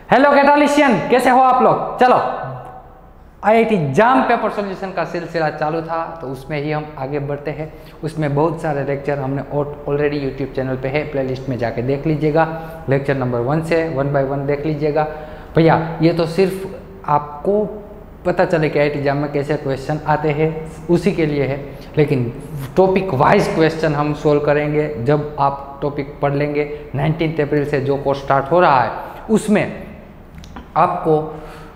Hello कैटालिशियन, कैसे हो आप लोग। चलो, आईआईटी जाम पेपर सॉल्यूशन का सिलसिला चालू था तो उसमें ही हम आगे बढ़ते हैं। उसमें बहुत सारे लेक्चर हमने ऑलरेडी यूट्यूब चैनल पे है, प्लेलिस्ट में जाके देख लीजिएगा। लेक्चर नंबर 1 से 1 बाय 1 देख लीजिएगा। भैया ये तो सिर्फ आपको पता चले कि आईआईटी जाम में कैसे क्वेश्चन आते हैं उसी के लिए है, लेकिन टॉपिक वाइज क्वेश्चन हम सोल्व करेंगे जब आप टॉपिक पढ़ लेंगे। 19 अप्रैल से जो कोर्स स्टार्ट हो रहा है उसमें आपको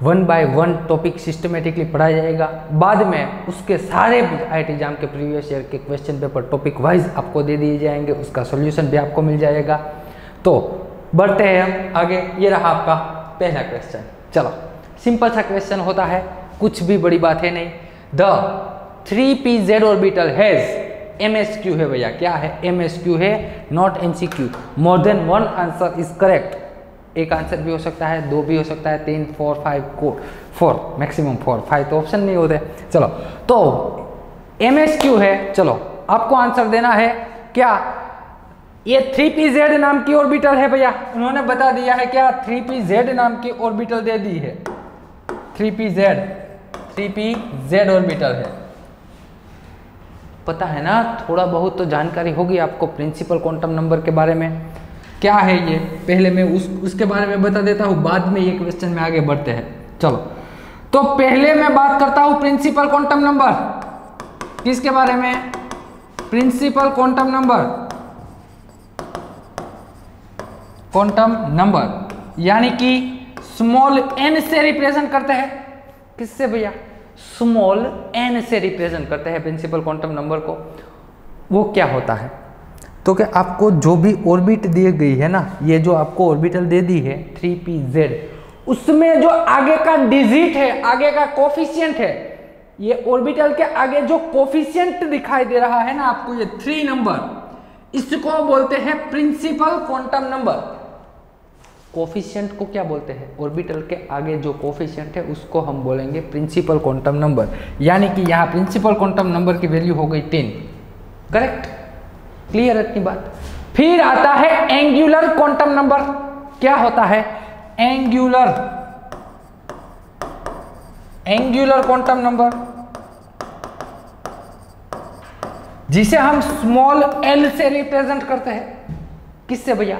1 बाय 1 टॉपिक सिस्टमेटिकली पढ़ाया जाएगा। बाद में उसके सारे आईआईटी जाम के प्रीवियस ईयर के क्वेश्चन पेपर टॉपिक वाइज आपको दे दिए जाएंगे, उसका सॉल्यूशन भी आपको मिल जाएगा। तो बढ़ते हैं हम आगे। ये रहा आपका पहला क्वेश्चन। चलो, सिंपल सा क्वेश्चन होता है, कुछ भी बड़ी बात है नहीं। The 3p z orbital has MSQ है भैया। क्या है? MSQ है, not MCQ। More than 1 answer is correct. एक आंसर भी हो सकता है, 2 भी हो सकता है, 3, 4, 5 को 4 मैक्सिमम 4, 5 तो ऑप्शन नहीं होते। चलो, तो MSQ है। चलो, आपको आंसर देना है। क्या ये 3pz नाम की ऑर्बिटल है भैया? उन्होंने बता दिया है क्या? 3pz नाम की ऑर्बिटल दे दी है। 3pz ऑर्बिटल है। पता है ना, थोड़ा बहुत तो जानकारी होगी आपको प्रिंसिपल क्वांटम नंबर के बारे में। क्या है ये? पहले मैं उसके बारे में बता देता हूँ, बाद में ये क्वेश्चन में आगे बढ़ते हैं। चलो, तो पहले मैं बात करता हूँ प्रिंसिपल क्वांटम नंबर। किसके बारे में? Principal quantum number. Quantum number यानी कि स्मॉल n से रिप्रेजेंट करते हैं। किससे भैया? स्मॉल n से रिप्रेजेंट करते हैं प्रिंसिपल क्वांटम नंबर को। वो क्या होता है? तो क्या आपको जो भी ऑर्बिट दी गई है ना, ये जो आपको ऑर्बिटल दे दी है 3pz, उसमें जो आगे का डिजिट है, आगे का कोफिशिएंट है, ये ऑर्बिटल के आगे जो कोफिशिएंट दिखाई दे रहा है ना आपको, ये 3 नंबर, इसको बोलते हैं प्रिंसिपल क्वांटम नंबर। कोफिशिएंट को क्या बोलते हैं? ऑर्बिटल के आगे जो कोफिशिएंट है उसको हम बोलेंगे प्रिंसिपल क्वांटम नंबर। यानी कि यहाँ प्रिंसिपल क्वांटम नंबर की वैल्यू हो गई 10। करेक्ट? क्लियर इतनी बात? फिर आता है एंगुलर क्वांटम नंबर। क्या होता है? एंगुलर क्वांटम नंबर, जिसे हम स्मॉल l से रिप्रेजेंट करते हैं। किससे भैया?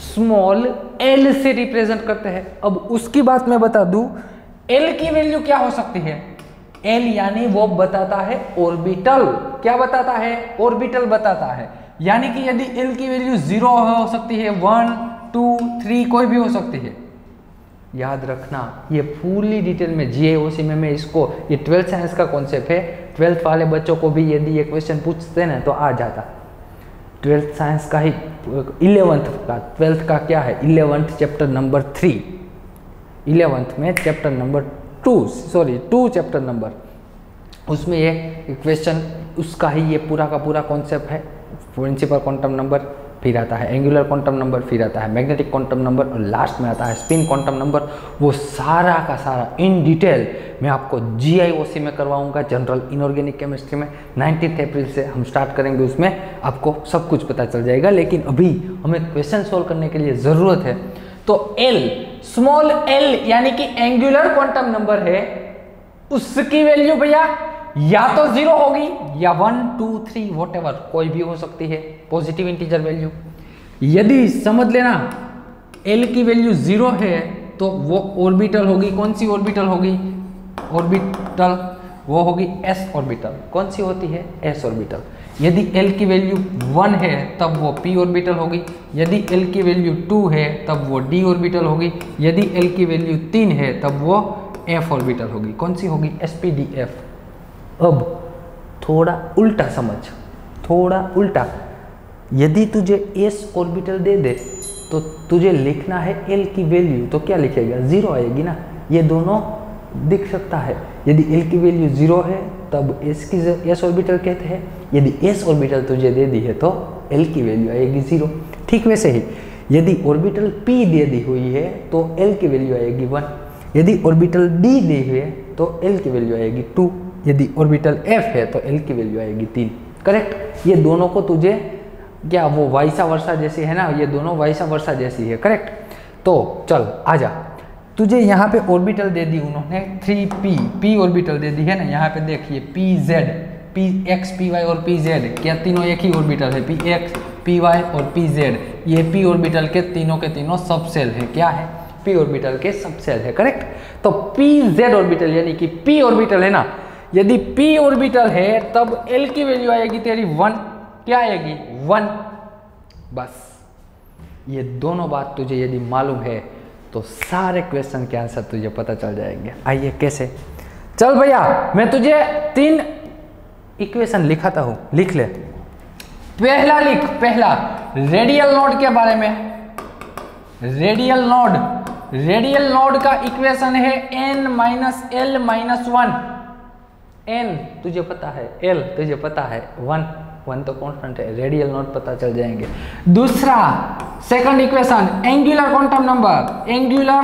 स्मॉल l से रिप्रेजेंट करते हैं। अब उसकी बात मैं बता दूं, l की वैल्यू क्या हो सकती है? l यानी वो बताता है ऑर्बिटल। क्या बताता है? ऑर्बिटल बताता है। यानी कि यदि l की वैल्यू 0 हो सकती है, 1, 2, 3 कोई भी हो सकती है। याद रखना, ये फुली डिटेल में GIOC में मैं इसको, ये 12th साइंस का कॉन्सेप्ट है। 12th वाले बच्चों को भी यदि ये क्वेश्चन पूछते ना तो आ जाता। 12th साइंस का ही 11th का, 12th का क्या है? 11th चैप्टर नंबर 3, 11th में चैप्टर नंबर 2 चैप्टर नंबर, उसमें ये क्वेश्चन, उसका ही ये पूरा का पूरा कॉन्सेप्ट है। प्रिंसिपल क्वांटम नंबर, फिर आता है एंगुलर क्वांटम नंबर, फिर आता है मैग्नेटिक क्वांटम नंबर और लास्ट में आता है स्पिन क्वांटम नंबर। वो सारा का सारा इन डिटेल मैं आपको GIOC में करवाऊंगा, जनरल इनऑर्गेनिक केमिस्ट्री में। 19 अप्रैल से हम स्टार्ट करेंगे, उसमें आपको सब कुछ पता चल जाएगा। लेकिन अभी हमें क्वेश्चन सोल्व करने के लिए ज़रूरत है। तो L, स्मॉल l यानी कि एंगुलर क्वांटम नंबर है, उसकी वैल्यू भैया या तो 0 होगी या 1, 2, 3 वॉटेवर कोई भी हो सकती है, पॉजिटिव इंटीजर वैल्यू। यदि समझ लेना l की वैल्यू 0 है तो वो ऑर्बिटल होगी। कौन सी ऑर्बिटल होगी? ऑर्बिटल वो होगी s ऑर्बिटल। कौन सी होती है? s orbital. यदि l की वैल्यू 1 है तब वो p ऑर्बिटल होगी। यदि l की वैल्यू 2 है तब वो d ऑर्बिटल होगी। यदि l की वैल्यू 3 है तब वो f ऑर्बिटल होगी। कौन सी होगी? sp-d-f। अब थोड़ा उल्टा समझ, थोड़ा उल्टा। यदि तुझे s ऑर्बिटल दे दे तो तुझे लिखना है l की वैल्यू, तो क्या लिखेगा? 0 आएगी ना। ये दोनों दिख सकता है। यदि l की वैल्यू 0 है तब s ऑर्बिटल कहते हैं। यदि s ऑर्बिटल तुझे दे दी है तो l की वैल्यू आएगी 0। ठीक वैसे ही यदि ऑर्बिटल p दे दी हुई है तो l की वैल्यू आएगी 1। यदि ऑर्बिटल d दी हुई है तो l की वैल्यू आएगी 2। यदि ऑर्बिटल f है तो l की वैल्यू आएगी 3। करेक्ट? ये दोनों को तुझे क्या वो वाइसा वर्सा जैसी है ना, ये दोनों वाइसा वर्सा जैसी है। करेक्ट? तो चल आजा, तुझे यहाँ पे ऑर्बिटल दे दी उन्होंने 3p, p ऑर्बिटल दे दी है ना, यहाँ पे देखिए pz, px, py और pz, क्या तीनों एक ही ऑर्बिटल है, px, py और pz, ये p ऑर्बिटल के तीनों सबसेल है, क्या है, p ऑर्बिटल के सबसेल है, करेक्ट। तो pz ऑर्बिटल यानी कि p ऑर्बिटल है ना, यदि p ऑर्बिटल है तब l की वैल्यू आएगी तेरी 1, क्या आएगी 1, बस। ये दोनों बात तुझे यदि मालूम है तो सारे क्वेश्चन के आंसर तुझे पता चल जाएंगे। आइए कैसे, चल भैया मैं तुझे 3 इक्वेशन लिखाता हूं, लिख ले। पहला लिख, पहला रेडियल नोड के बारे में, रेडियल नोड का इक्वेशन है n minus l minus 1, n तुझे पता है, l तुझे पता है, 1 तो कांस्टेंट है, रेडियल नोड पता चल जाएंगे। दूसरा second equation angular quantum number, angular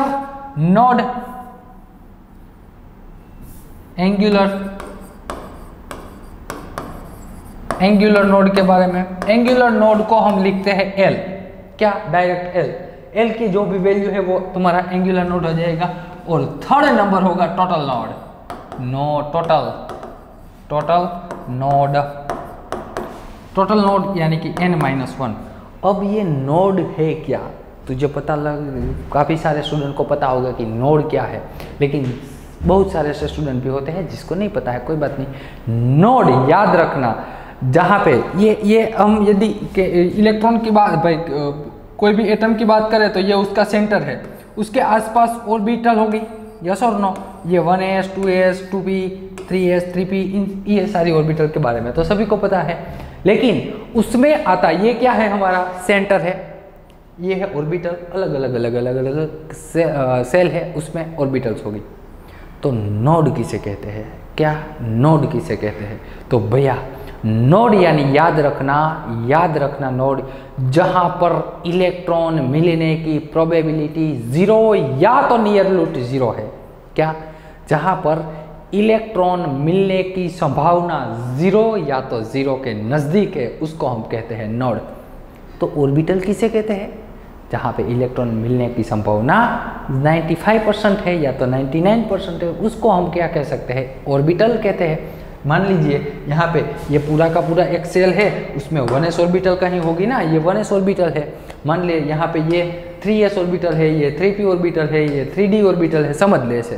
node के बारे में। एंगुलर नोड को हम लिखते हैं l, क्या, डायरेक्ट l की जो भी वैल्यू है वो तुम्हारा एंगुलर नोड हो जाएगा। और थर्ड नंबर होगा टोटल नोड यानी कि n-1। अब ये नोड है क्या, तुझे पता काफ़ी सारे स्टूडेंट को पता होगा कि नोड क्या है, लेकिन बहुत सारे ऐसे स्टूडेंट भी होते हैं जिसको नहीं पता है, कोई बात नहीं। नोड याद रखना, जहाँ पे ये हम यदि इलेक्ट्रॉन की बात, भाई कोई भी एटम की बात करें तो ये उसका सेंटर है, उसके आसपास ऑर्बिटल होगी, यस और नो, ये 1s 2s 2p 3s 3p, ये सारी ऑर्बिटल के बारे में तो सभी को पता है। लेकिन उसमें आता ये क्या है, हमारा सेंटर है, ये है ऑर्बिटल, अलग सेल है, उसमें ऑर्बिटल्स होगी। तो नोड किसे कहते हैं, क्या नोड किसे कहते हैं, तो भैया नोड यानी याद रखना नोड जहां पर इलेक्ट्रॉन मिलने की प्रोबेबिलिटी 0 या तो नियर रूट 0 है, क्या, जहां पर इलेक्ट्रॉन मिलने की संभावना 0 या तो 0 के नज़दीक है, उसको हम कहते हैं नोड। तो ऑर्बिटल किसे कहते हैं, जहाँ पे इलेक्ट्रॉन मिलने की संभावना 95% है या तो 99% है, उसको हम क्या कह सकते हैं, ऑर्बिटल कहते हैं। मान लीजिए यहाँ पे ये पूरा का पूरा एक सेल है, उसमें 1s ऑर्बिटल कहीं होगी ना, ये 1s ऑर्बिटल है, मान ले यहाँ पे ये 3s ऑर्बिटल है, ये 3p ऑर्बिटल है, ये 3d ऑर्बिटल है, समझ ले ऐसे,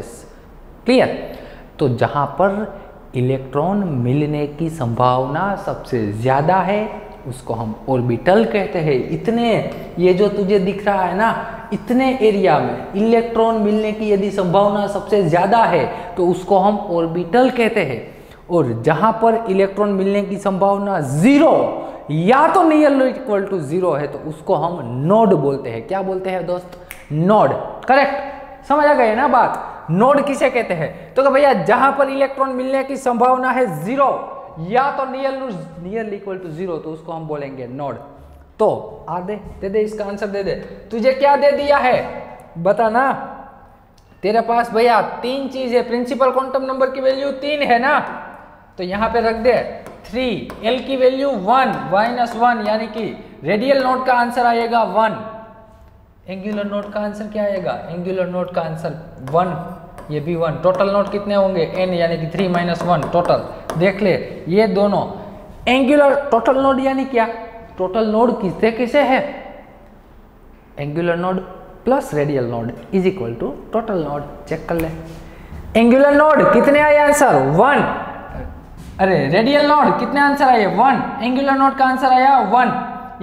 क्लियर। तो जहाँ पर इलेक्ट्रॉन मिलने की संभावना सबसे ज़्यादा है उसको हम ऑर्बिटल कहते हैं। इतने, ये जो तुझे दिख रहा है ना, इतने एरिया में इलेक्ट्रॉन मिलने की यदि संभावना सबसे ज़्यादा है तो उसको हम ऑर्बिटल कहते हैं। और जहाँ पर इलेक्ट्रॉन मिलने की संभावना 0 या तो नियर इक्वल टू 0 है तो उसको हम नोड बोलते हैं। क्या बोलते हैं दोस्त, नोड, करेक्ट, समझ आ गए ना बात। नोड किसे कहते हैं, तो भैया जहां पर इलेक्ट्रॉन मिलने की संभावना है 0 या तो नियर इक्वल टू 0 तो उसको हम बोलेंगे नोड। तो आ दे इसका आंसर दे दे। तुझे क्या दे दिया है बता ना, तेरे पास भैया 3 चीज है, प्रिंसिपल क्वांटम नंबर की वैल्यू 3 है ना, तो यहाँ पे रख दे 3, L की वैल्यू 1 -1 यानी कि रेडियल नोड का आंसर आएगा 1, एंगुलर नोड का आंसर क्या आएगा, एंगुलर नोड का आंसर 1, ये भी 1। टोटल नोड कितने होंगे, n यानी कि 3 - 1 टोटल। देख ले ये दोनों एंगुलर टोटल नोड यानी क्या, टोटल नोड किसे है, angular node plus radial node is equal to total node. Check कर ले, एंगुलर नोड कितने आए आंसर 1, अरे रेडियल नोड कितने आंसर आए 1, एंगुलर नोड का आंसर आया 1,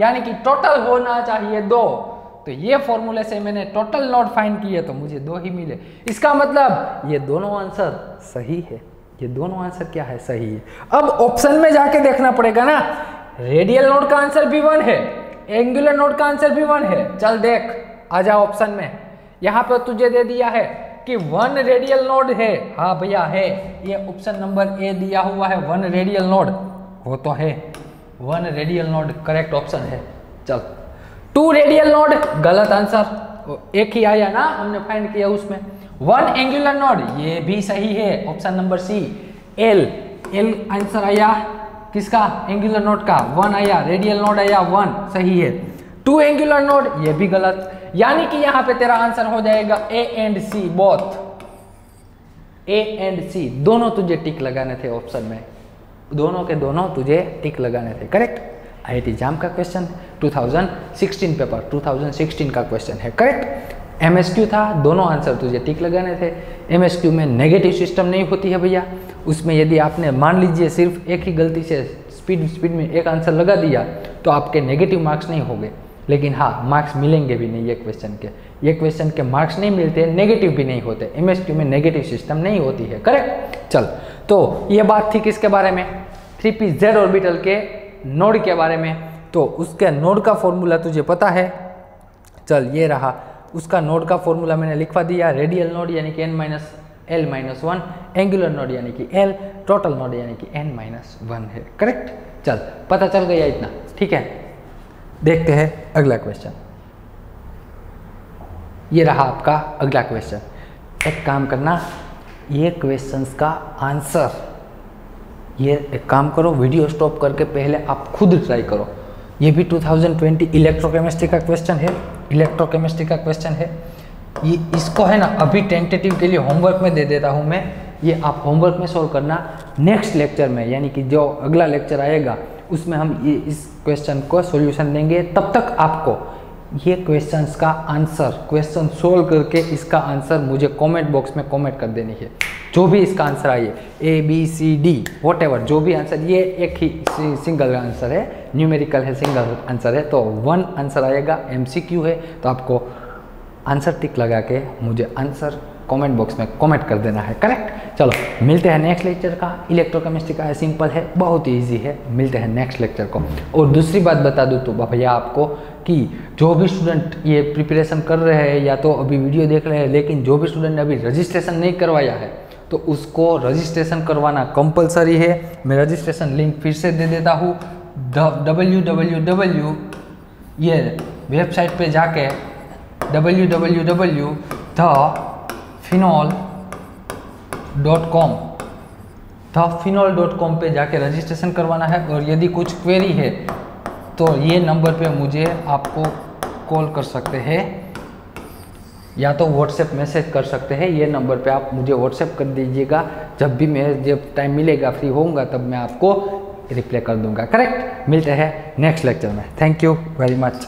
यानी कि टोटल होना चाहिए 2। तो ये फॉर्मूले से मैंने टोटल नोड फाइंड किए तो मुझे 2 ही मिले। इसका मतलब ये दोनों आंसर सही है, ये दोनों आंसर क्या है, सही है। अब ऑप्शन में जाके देखना पड़ेगा ना, रेडियल नोड का आंसर भी 1 है, एंगुलर नोड का आंसर भी 1 है। चल देख, आ जा ऑप्शन में, यहाँ पे तुझे दे दिया है कि 1 रेडियल नोड है, हाँ भैया है, ये ऑप्शन नंबर ए दिया हुआ है 1 रेडियल नोड, वो तो है 1 रेडियल नोड करेक्ट ऑप्शन है। चल 2 रेडियल नोड गलत आंसर, एक ही आया ना हमने फाइंड किया उसमें। 1 एंगुलर नोड ये भी सही है, option number C. L answer आया किसका, एंगुलर नोड का 1 आया, रेडियल नोड आया 1, सही है। 2 एंगुलर नोड ये भी गलत, यानी कि यहां पे तेरा आंसर हो जाएगा A and C, both A and C दोनों तुझे टिक लगाने थे ऑप्शन में, दोनों के दोनों तुझे टिक लगाने थे। करेक्ट। आईआईटी जाम का क्वेश्चन 2016 पेपर 2016 का क्वेश्चन है। करेक्ट। एमएसक्यू था, दोनों आंसर तुझे टिक लगाने थे। एमएसक्यू में नेगेटिव सिस्टम नहीं होती है भैया, उसमें यदि आपने मान लीजिए सिर्फ एक ही गलती से स्पीड में एक आंसर लगा दिया तो आपके नेगेटिव मार्क्स नहीं होंगे, लेकिन हाँ मार्क्स मिलेंगे भी नहीं। ये क्वेश्चन के मार्क्स नहीं मिलते, नेगेटिव भी नहीं होते। एमएसक्यू में नेगेटिव सिस्टम नहीं होती है। करेक्ट। चल, तो ये बात थी किसके बारे में, 3p/z ऑर्बिटल के नोड के बारे में। तो उसके नोड का फॉर्मूला तुझे पता है। चल, ये रहा उसका नोड का फॉर्मूला, मैंने लिखवा दिया। रेडियल नोड यानी कि n-l-1, एंगुलर नोड यानी कि l, टोटल नोड यानी कि n-1 है। करेक्ट। चल, पता चल गया इतना, ठीक है। देखते हैं अगला क्वेश्चन। ये रहा आपका अगला क्वेश्चन। एक काम करना, ये क्वेश्चंस का आंसर, ये एक काम करो, वीडियो स्टॉप करके पहले आप खुद ट्राई करो। ये भी 2020 इलेक्ट्रोकेमिस्ट्री का क्वेश्चन है, इलेक्ट्रोकेमिस्ट्री का क्वेश्चन है। ये इसको है ना अभी टेंटेटिव के लिए होमवर्क में दे देता हूँ मैं, ये आप होमवर्क में सॉल्व करना। नेक्स्ट लेक्चर में यानी कि जो अगला लेक्चर आएगा उसमें हम ये इस क्वेश्चन को सॉल्यूशन देंगे। तब तक आपको ये क्वेश्चंस का आंसर, क्वेश्चन सोल्व करके इसका आंसर मुझे कमेंट बॉक्स में कमेंट कर देनी है। जो भी इसका आंसर आए, A B C D whatever, जो भी आंसर, ये एक ही सिंगल आंसर है, न्यूमेरिकल है, सिंगल आंसर है। तो 1 आंसर आएगा, MCQ है, तो आपको आंसर टिक लगा के मुझे आंसर कमेंट बॉक्स में कमेंट कर देना है। करेक्ट। चलो, मिलते हैं नेक्स्ट लेक्चर का। इलेक्ट्रोकेमिस्ट्री का सिंपल है, बहुत ही ईजी है। मिलते हैं नेक्स्ट लेक्चर को। और दूसरी बात बता दूँ तो भैया आपको कि जो भी स्टूडेंट ये प्रिपरेशन कर रहे हैं या तो अभी वीडियो देख रहे हैं, लेकिन जो भी स्टूडेंट ने अभी रजिस्ट्रेशन नहीं करवाया है तो उसको रजिस्ट्रेशन करवाना कंपलसरी है। मैं रजिस्ट्रेशन लिंक फिर से दे देता हूँ। www ये वेबसाइट पे जाके thephenol.com पे जाके रजिस्ट्रेशन करवाना है। और यदि कुछ क्वेरी है तो ये नंबर पे मुझे आपको कॉल कर सकते हैं या तो व्हाट्सएप मैसेज कर सकते हैं। ये नंबर पे आप मुझे व्हाट्सएप कर दीजिएगा, जब भी मैं जब टाइम मिलेगा फ्री होऊंगा तब मैं आपको रिप्लाई कर दूंगा। करेक्ट। मिलते हैं नेक्स्ट लेक्चर में। Thank you very much.